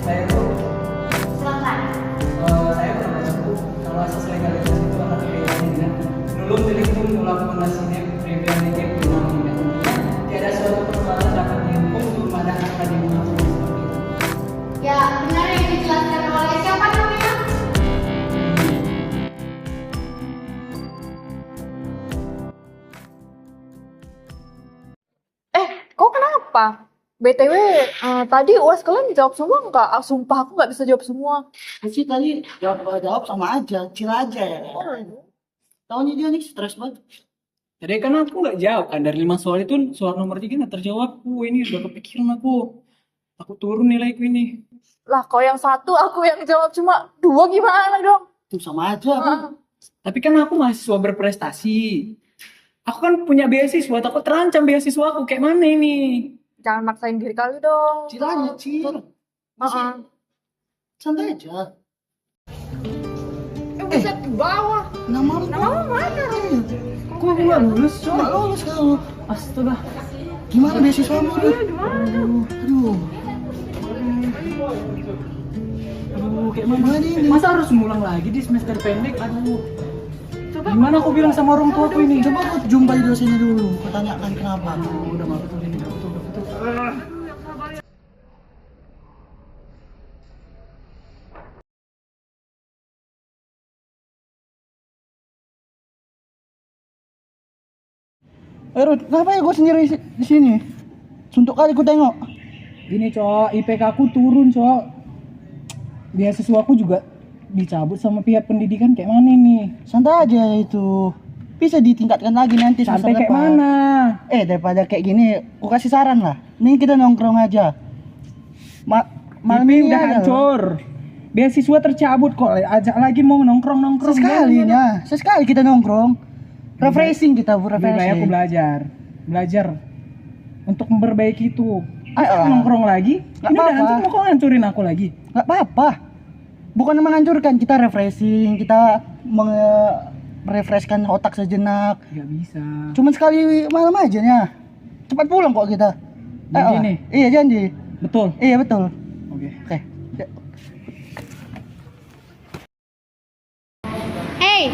Saya tuh Silakan. saya pernah baca buku kalau asas legalitas itu akan kaitannya dengan nulung delictum nulla conditio prevenire criminalitas. Tiada suatu perbuatan dapat dihukum sebelum ada akademia seperti itu. Ya, benar yang dijelaskan oleh siapa namanya? Kok kenapa? BTW, tadi UAS kalian jawab semua nggak? Sumpah aku nggak bisa jawab semua. Sih tadi jawab sama aja, chill aja ya. Tahunya dia nih stres banget. Jadi kan aku nggak jawab kan dari 5 soal itu soal nomor 3 nggak terjawab. Ini udah kepikiran aku. Aku turun nilaiku ini. Lah, kalau yang satu aku yang jawab cuma 2 gimana dong? Tuh sama aja. Bang. Tapi kan aku mahasiswa berprestasi. Aku kan punya beasiswa, takut terancam beasiswa aku kayak mana ini? Jangan maksain diri kali dong. Chill aja, chill. Santai aja. Bisa ke bawah. Nama lu Mana? Kok aku nggak lulus? nggak lolos kamu. Astaga. Gimana beasiswamu? Aduh. Aduh, kayak mana ini? Masa harus ngulang lagi di semester pendek? Aduh. Gimana aku bilang sama orang tua aku ini? Coba aku jumpai dosennya dulu. Aku tanyakan kenapa. Udah maaf betul ini, betul. Rud, kenapa ya gue sendiri di sini? Suntuk kali ku tengok. Gini, Cok, IPK aku turun, Cok. Beasiswa aku juga dicabut sama pihak pendidikan kayak mana nih? Santai aja itu. Bisa ditingkatkan lagi nanti Sampai semester kayak depan. mana? Daripada kayak gini, aku kasih saran lah. Nih kita nongkrong aja. Malam IP ini udah ada loh. hancur. Beasiswa tercabut kok. Ajak lagi mau nongkrong. Sesekali kita nongkrong. Refreshing kita, Bu, Lebih baik aku refreshing. belajar untuk memperbaiki itu. Ayolah. Nongkrong lagi? Nggak Ini udah apa-apa. hancur, mau kau ngancurin aku lagi? Nggak apa-apa. Bukan menghancurkan, kita refreshing, kita merefreshkan otak sejenak. Gak bisa. Cuman sekali malam aja ya. Cepat pulang kok kita. Janji Ayolah. nih? Iya, janji. Betul. Iya, betul. Oke. Oke. Hey,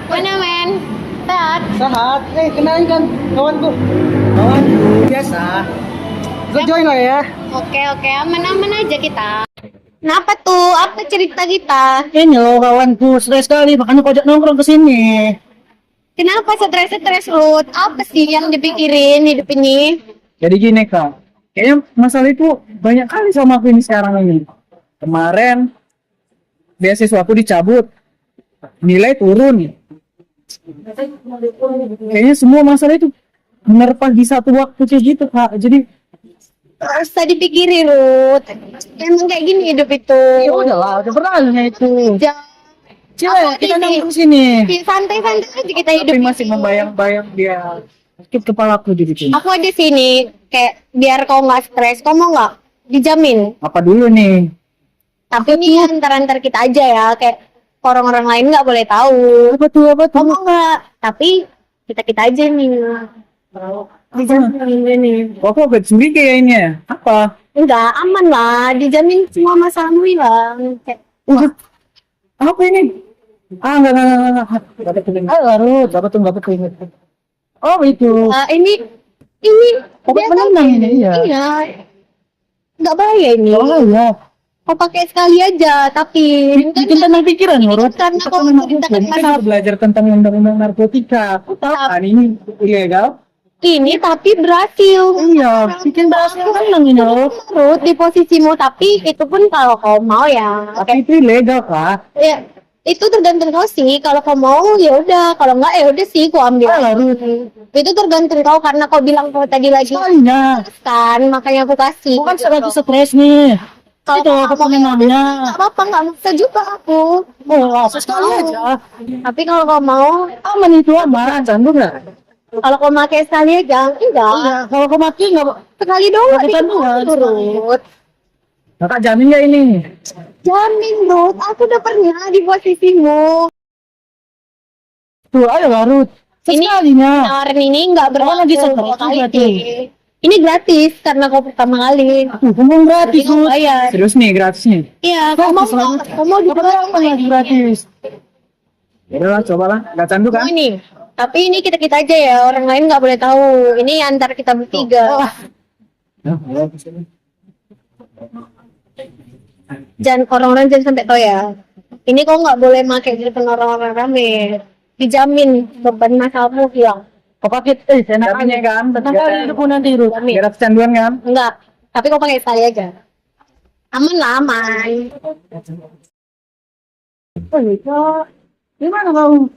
mana men? Sehat? Sehat. Kenalin kan kawanku. Kawanku biasa. Gue join lah ya. Oke, aman-aman aja kita. Kenapa tuh? Apa cerita kita? Ini loh kawanku, stres sekali makanya kau ajak nongkrong ke sini. Kenapa stres Ruth? Apa sih yang dipikirin hidup ini? Jadi gini, Kak. Kayaknya masalah itu banyak kali sama aku ini sekarang ini. Kemarin beasiswa aku dicabut. Nilai turun. Kayaknya semua masalah itu menerpa di satu waktu kayak gitu, Kak. Jadi Gak usah dipikirin Ruth. Emang kayak gini hidup itu. Ya udahlah, udah berlalunya itu. Jangan Coba kita nongkrong sini. santai-santai aja kita hidup tapi masih ini. membayang-bayang dia sakit kepalaku jadi kayak. Aku ada sini kayak biar kau nggak stres. Kau mau nggak? Dijamin. Apa dulu nih? Tapi ini antar-antar kita aja ya. Kayak orang-orang lain nggak boleh tahu. Apa tuh? Kau mau nggak? Tapi kita aja nih. Dijamin nih. Kok aku agak curiga ya ini ya? Apa? Enggak, aman lah. Dijamin semua masalahmu hilang. Kayak, Apa ini? Enggak. Gak betul. Rud. Gak betul. Oh itu. ini Obat dia penenang pakai. ini, iya. Iya. Nggak bahaya ini. Oh iya. Kau pakai sekali aja, tapi Bikin tenang pikiran, Rud. karena Kita kau memang menceritakan hukum. Kita masalah belajar tentang undang-undang narkotika. Aku tahu kan ini ilegal. ini, tapi berhasil. Iya, bikin berhasil tenang ini loh. Ruth di posisimu, tapi itu pun kalau kau mau ya. Tapi itu ilegal, Kak. Ya, itu tergantung kau sih. Kalau kau mau ya udah, kalau enggak ya udah sih kau ambil. Itu tergantung kau karena kau bilang kau tadi lagi Sekalinya. kan, makanya aku kasih. Bukan lagi stres nih. Kalau Itu kau apa mau penenangnya? nggak apa-apa, nggak maksa juga aku. Oh, sekali aja. Tapi kalau kau mau, Aman itu aman. Candu nggak? kalau kau pakai sekali aja, enggak. Iya, kalau kau mati nggak Sekali doang Pakai canduan. Ruth. Kakak jamin nggak ini? Jamin Ruth, aku udah pernah di posisimu. tuh, ayo lah Rud. Ini Sekalinya. tawaran ini nggak berlaku lagi stres dua kali juga sih. Ini gratis karena kau pertama kali. Ngomong gratis, Jadi kau bayar. Serius nih gratisnya? Iya, kau mau juga gratis. Ya udahlah, cobalah. Nggak candu kan? mau ini. Tapi ini kita aja ya, orang lain nggak boleh tahu. Ini antara kita bertiga. Jangan orang-orang jangan sampai tahu ya. Ini kau nggak boleh pakai di depan orang-orang rame. Dijamin beban masalahmu hilang. Kau pakai Tapi kan, kali itu pun nanti itu. Jamin. gratis canduan kan? Enggak. Tapi kau pakai sekali aja. Aman lah, aman. Oh iya, gimana kau?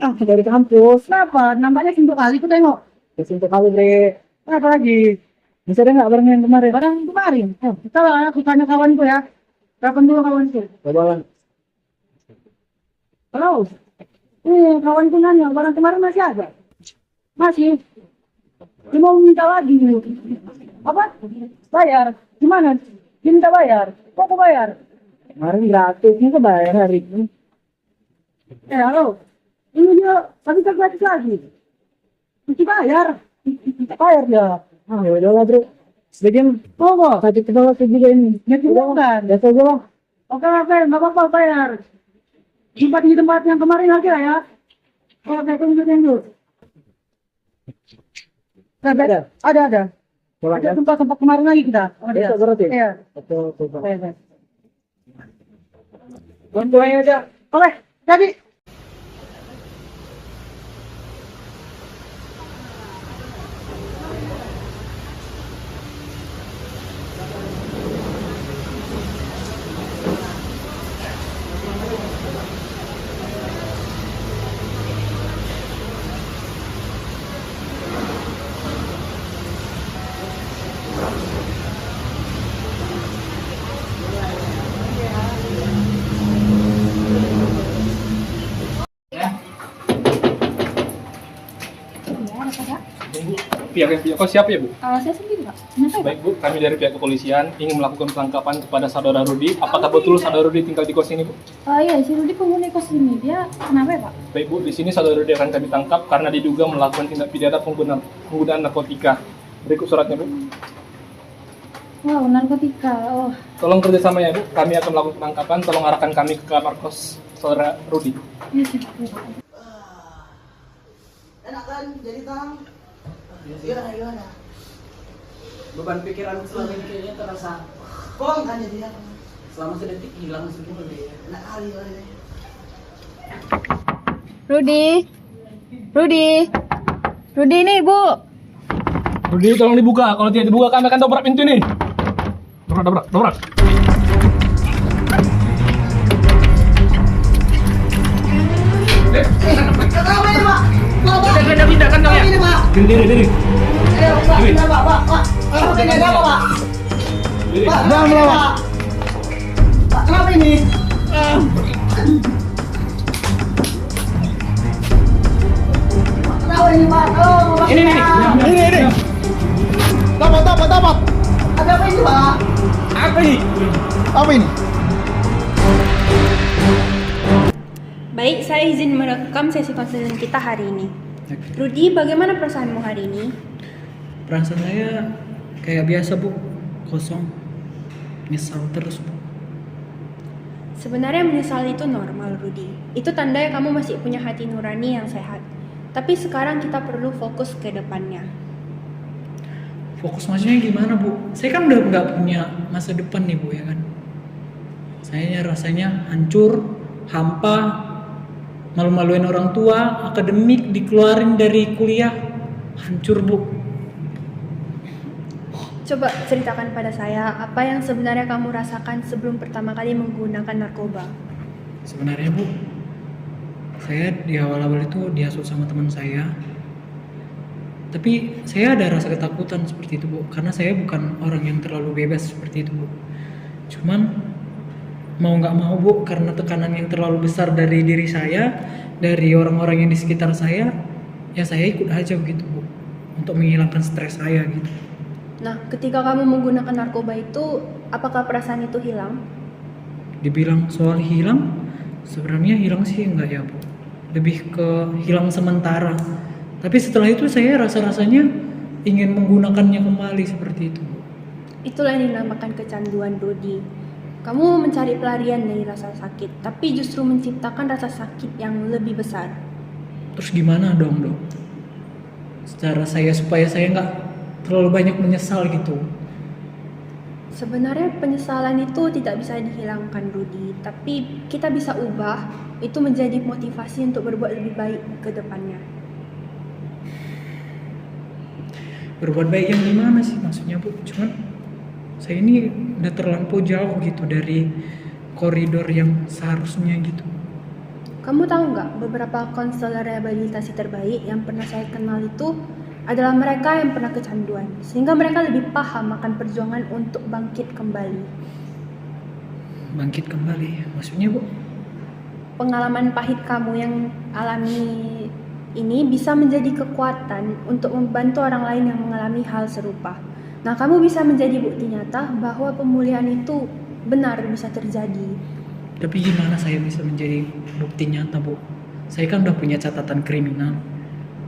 Dari kampus. Kenapa? Nampaknya simpel kali aku tengok. Untuk kali Bre. Kenapa lagi? Bisa ada nggak bareng yang kemarin? Barang kemarin. Kita lah, aku tanya kawanku ya. Kapan dulu kawanku? Cobalah. Halo. Kawanku nanya, barang kemarin masih ada? Masih. Dia mau minta lagi. Apa? Bayar. Gimana? Dia minta bayar. Kok aku bayar? Kemarin gratis, ini kebayar hari ini. Halo. Ini dia, tapi tak gratis lagi. Mesti bayar. Bayar dia. Ah, ya udahlah Bro. Sebagian Oh, tadi kita waktu juga ini. ya bukan. Biasa aja lah. Oke, nggak apa-apa bayar. Tempat di tempat yang kemarin aja ya. Oke, tunggu. Ada. Coba Ada kan? tempat kemarin lagi kita. Bisa berarti? Iya. Betul, coba. Iya. Bantuannya aja. Oke, jadi Pihak yang punya kos siapa ya Bu? Saya sendiri Pak. Kenapa ya? Baik Bu, kami dari pihak kepolisian ingin melakukan penangkapan kepada saudara Rudi. Apakah betul saudara Rudi tinggal di kos ini Bu? Iya, si Rudi penghuni kos ini. Dia kenapa ya Pak? Baik Bu, di sini saudara Rudi akan kami tangkap karena diduga melakukan tindak pidana penggunaan narkotika. Berikut suratnya Bu. Wow, narkotika. Oh, Tolong kerjasama ya Bu, kami akan melakukan penangkapan. Tolong arahkan kami ke kamar kos saudara Rudi. iya sih. Iya. enak kan jadi tang. Gimana? Beban pikiran selama ini kayaknya terasa Kong kan jadi ya. selama sedetik hilang semua deh. Enak kali ini. Rudi nih Bu. Rudi tolong dibuka, kalau tidak dibuka kami akan dobrak pintu ini. Dobrak. Kenapa ini, Pak? Pindah kan kalian? Diri. Pak. Kenapa ini ada apa, Pak? Pak, kenapa ini? Kenapa ini, Pak? Ini. Dapat. Ada apa ini, Pak? Apa ini? Apa ini? Baik, saya izin merekam sesi konseling kita hari ini. Rudi, bagaimana perasaanmu hari ini? Perasaan saya kayak biasa Bu, kosong, nyesal terus Bu. Sebenarnya menyesal itu normal, Rudi. Itu tanda kamu masih punya hati nurani yang sehat. Tapi sekarang kita perlu fokus ke depannya. Fokus maksudnya gimana Bu? Saya kan udah nggak punya masa depan nih Bu ya kan. Saya rasanya hancur, hampa, malu-maluin orang tua, akademik dikeluarin dari kuliah, hancur Bu. Coba ceritakan pada saya apa yang sebenarnya kamu rasakan sebelum pertama kali menggunakan narkoba. Sebenarnya Bu, saya di awal-awal itu dihasut sama teman saya. Tapi saya ada rasa ketakutan seperti itu Bu, karena saya bukan orang yang terlalu bebas seperti itu Bu. Cuman mau nggak mau Bu, karena tekanan yang terlalu besar dari diri saya, dari orang-orang yang di sekitar saya, ya saya ikut aja begitu Bu, untuk menghilangkan stres saya gitu. Nah, ketika kamu menggunakan narkoba itu, apakah perasaan itu hilang? Dibilang soal hilang, sebenarnya hilang sih enggak ya Bu, lebih ke hilang sementara. Tapi setelah itu saya rasanya ingin menggunakannya kembali seperti itu, Bu. Itulah yang dinamakan kecanduan, Rudy. Kamu mencari pelarian dari rasa sakit, tapi justru menciptakan rasa sakit yang lebih besar. Terus gimana dong, Dok? Secara supaya saya nggak terlalu banyak menyesal gitu. Sebenarnya penyesalan itu tidak bisa dihilangkan, Rudy, tapi kita bisa ubah itu menjadi motivasi untuk berbuat lebih baik ke depannya. Berbuat baik yang gimana sih maksudnya, Bu? Cuman saya ini udah terlampau jauh gitu dari koridor yang seharusnya gitu. Kamu tahu nggak, beberapa konselor rehabilitasi terbaik yang pernah saya kenal itu adalah mereka yang pernah kecanduan, sehingga mereka lebih paham akan perjuangan untuk bangkit kembali. Bangkit kembali, maksudnya, Bu? Pengalaman pahit kamu yang alami ini bisa menjadi kekuatan untuk membantu orang lain yang mengalami hal serupa. Nah, kamu bisa menjadi bukti nyata bahwa pemulihan itu benar bisa terjadi. Tapi gimana saya bisa menjadi bukti nyata, Bu? Saya kan udah punya catatan kriminal.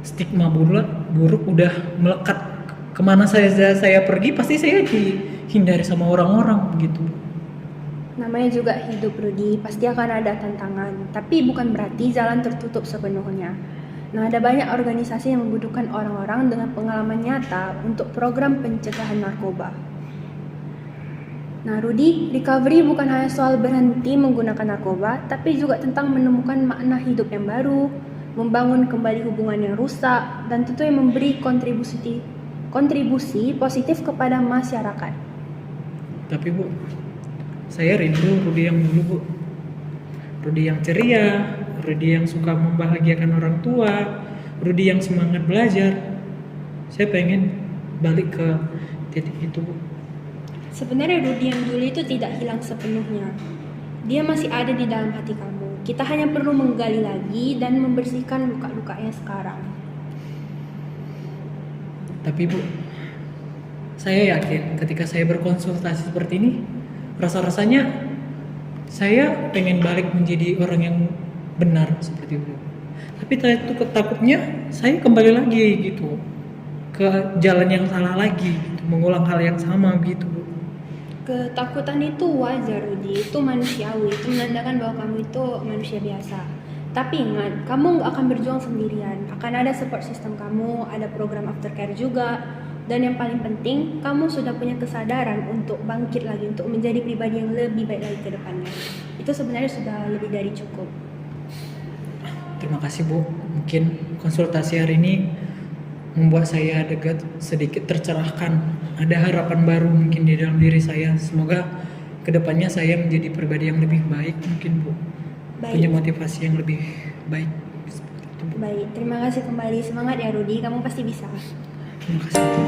Stigma buruk udah melekat. Kemana saya pergi pasti saya dihindari sama orang-orang gitu. Namanya juga hidup, Rudy, pasti akan ada tantangan. Tapi bukan berarti jalan tertutup sepenuhnya. Nah, ada banyak organisasi yang membutuhkan orang-orang dengan pengalaman nyata untuk program pencegahan narkoba. Nah, Rudy, recovery bukan hanya soal berhenti menggunakan narkoba, tapi juga tentang menemukan makna hidup yang baru, membangun kembali hubungan yang rusak, dan tentu yang memberi kontribusi positif kepada masyarakat. Tapi, Bu, saya rindu Rudy yang dulu, Bu. Rudy yang ceria, Rudy yang suka membahagiakan orang tua, Rudy yang semangat belajar. Saya pengen balik ke titik itu, Bu. Sebenarnya Rudy yang dulu itu tidak hilang sepenuhnya. Dia masih ada di dalam hati kamu. Kita hanya perlu menggali lagi dan membersihkan luka-lukanya sekarang. Tapi, Bu, saya yakin ketika saya berkonsultasi seperti ini, rasa-rasanya saya pengen balik menjadi orang yang benar seperti itu. Tapi takutnya saya kembali lagi gitu ke jalan yang salah lagi, gitu, mengulang hal yang sama gitu, Bu. Ketakutan itu wajar, Rudy. Itu manusiawi. Itu menandakan bahwa kamu itu manusia biasa. Tapi ingat, kamu nggak akan berjuang sendirian. Akan ada support system kamu, ada program aftercare juga. Dan yang paling penting, kamu sudah punya kesadaran untuk bangkit lagi, untuk menjadi pribadi yang lebih baik lagi ke depannya. Itu sebenarnya sudah lebih dari cukup. Terima kasih, Bu. Mungkin konsultasi hari ini membuat saya sedikit tercerahkan. Ada harapan baru mungkin di dalam diri saya. Semoga kedepannya saya menjadi pribadi yang lebih baik mungkin, Bu. Baik. Punya motivasi yang lebih baik. Seperti itu, Bu. Baik, terima kasih kembali. Semangat ya, Rudy. Kamu pasti bisa. Terima kasih, Bu.